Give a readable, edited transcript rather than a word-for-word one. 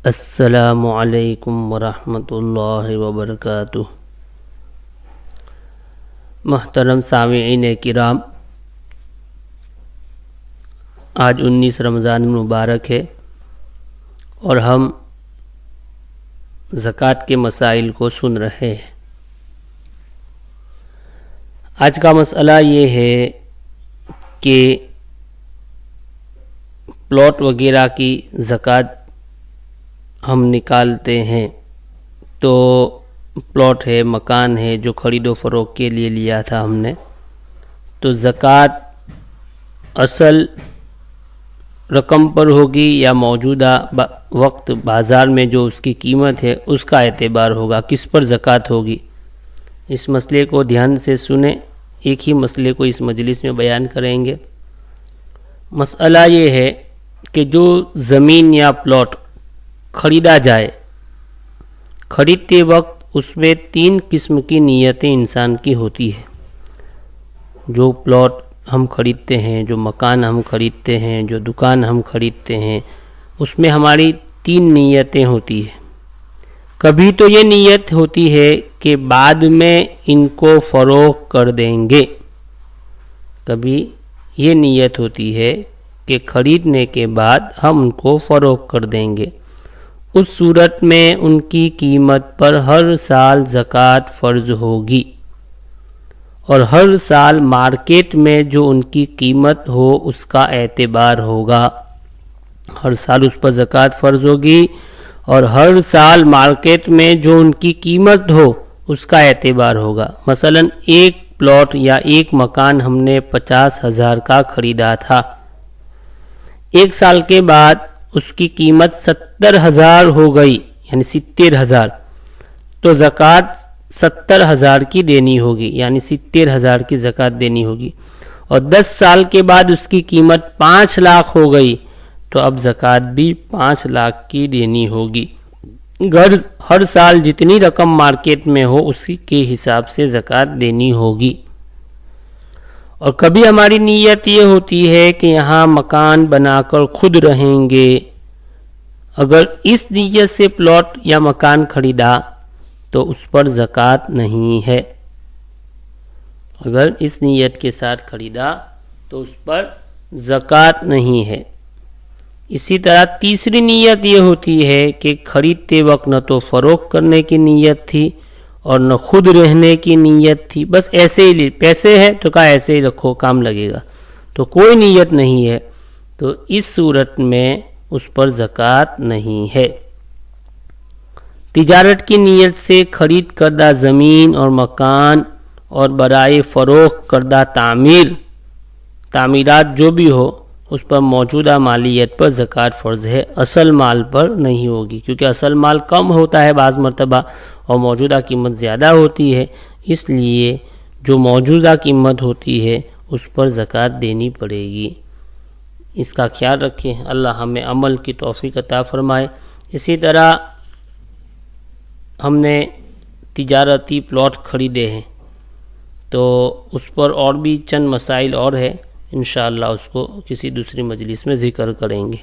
السلام علیکم ورحمۃ اللہ وبرکاتہ۔ محترم سامعین کرام، آج 19 رمضان مبارک ہے اور ہم زکوٰۃ کے مسائل کو سن رہے ہیں۔ آج کا مسئلہ یہ ہے کہ پلاٹ وغیرہ کی زکوٰۃ ہم نکالتے ہیں، تو پلاٹ ہے، مکان ہے جو خرید و فروخت کے لیے لیا تھا ہم نے، تو زکوٰۃ اصل رقم پر ہوگی یا موجودہ وقت بازار میں جو اس کی قیمت ہے اس کا اعتبار ہوگا؟ کس پر زکوٰۃ ہوگی؟ اس مسئلے کو دھیان سے سنیں، ایک ہی مسئلے کو اس مجلس میں بیان کریں گے۔ مسئلہ یہ ہے کہ جو زمین یا پلاٹ خریدا جائے، خریدتے وقت اس میں 3 قسم کی نیتیں انسان کی ہوتی ہے۔ جو پلاٹ ہم خریدتے ہیں، جو مکان ہم خریدتے ہیں، جو دکان ہم خریدتے ہیں، اس میں ہماری 3 نیتیں ہوتی ہیں۔ کبھی تو یہ نیت ہوتی ہے کہ بعد میں ان کو فروخت کر دیں گے، کبھی یہ نیت ہوتی ہے کہ خریدنے کے بعد ہم ان کو فروخت کر دیں گے۔ اس صورت میں ان کی قیمت پر ہر سال زکوٰۃ فرض ہوگی، اور ہر سال مارکیٹ میں جو ان کی قیمت ہو اس کا اعتبار ہوگا۔ ہر سال اس پر زکوٰۃ فرض ہوگی اور ہر سال مارکیٹ میں جو ان کی قیمت ہو اس کا اعتبار ہوگا۔ مثلا ایک پلاٹ یا ایک مکان ہم نے 50,000 کا خریدا تھا، 1 سال کے بعد اس کی قیمت 70,000 ہو گئی، یعنی 70,000، تو زکوٰۃ 70,000 کی دینی ہوگی، یعنی 70,000 کی زکوٰۃ دینی ہوگی۔ اور 10 سال کے بعد اس کی قیمت 5 لاکھ ہو گئی، تو اب زکوٰۃ بھی 5 لاکھ کی دینی ہوگی۔ ہر سال جتنی رقم مارکیٹ میں ہو اسی کے حساب سے زکوٰۃ دینی ہوگی۔ اور کبھی ہماری نیت یہ ہوتی ہے کہ یہاں مکان بنا کر خود رہیں گے، اگر اس نیت سے پلاٹ یا مکان خریدا تو اس پر زکوٰۃ نہیں ہے۔ اگر اس نیت کے ساتھ خریدا تو اس پر زکوٰۃ نہیں ہے۔ اسی طرح تیسری نیت یہ ہوتی ہے کہ خریدتے وقت نہ تو فروخت کرنے کی نیت تھی اور نہ خود رہنے کی نیت تھی، بس ایسے ہی پیسے ہیں تو کہا ایسے ہی رکھو کام لگے گا، تو کوئی نیت نہیں ہے، تو اس صورت میں اس پر زکوٰۃ نہیں ہے۔ تجارت کی نیت سے خرید کردہ زمین اور مکان اور برائے فروخت کردہ تعمیرات جو بھی ہو اس پر موجودہ مالیت پر زکوٰۃ فرض ہے، اصل مال پر نہیں ہوگی، کیونکہ اصل مال کم ہوتا ہے بعض مرتبہ اور موجودہ قیمت زیادہ ہوتی ہے، اس لیے جو موجودہ قیمت ہوتی ہے اس پر زکوٰۃ دینی پڑے گی۔ اس کا خیال رکھیں، اللہ ہمیں عمل کی توفیق عطا فرمائے۔ اسی طرح ہم نے تجارتی پلاٹ خریدے ہیں تو اس پر اور بھی چند مسائل اور ہیں، انشاءاللہ اس کو کسی دوسری مجلس میں ذکر کریں گے۔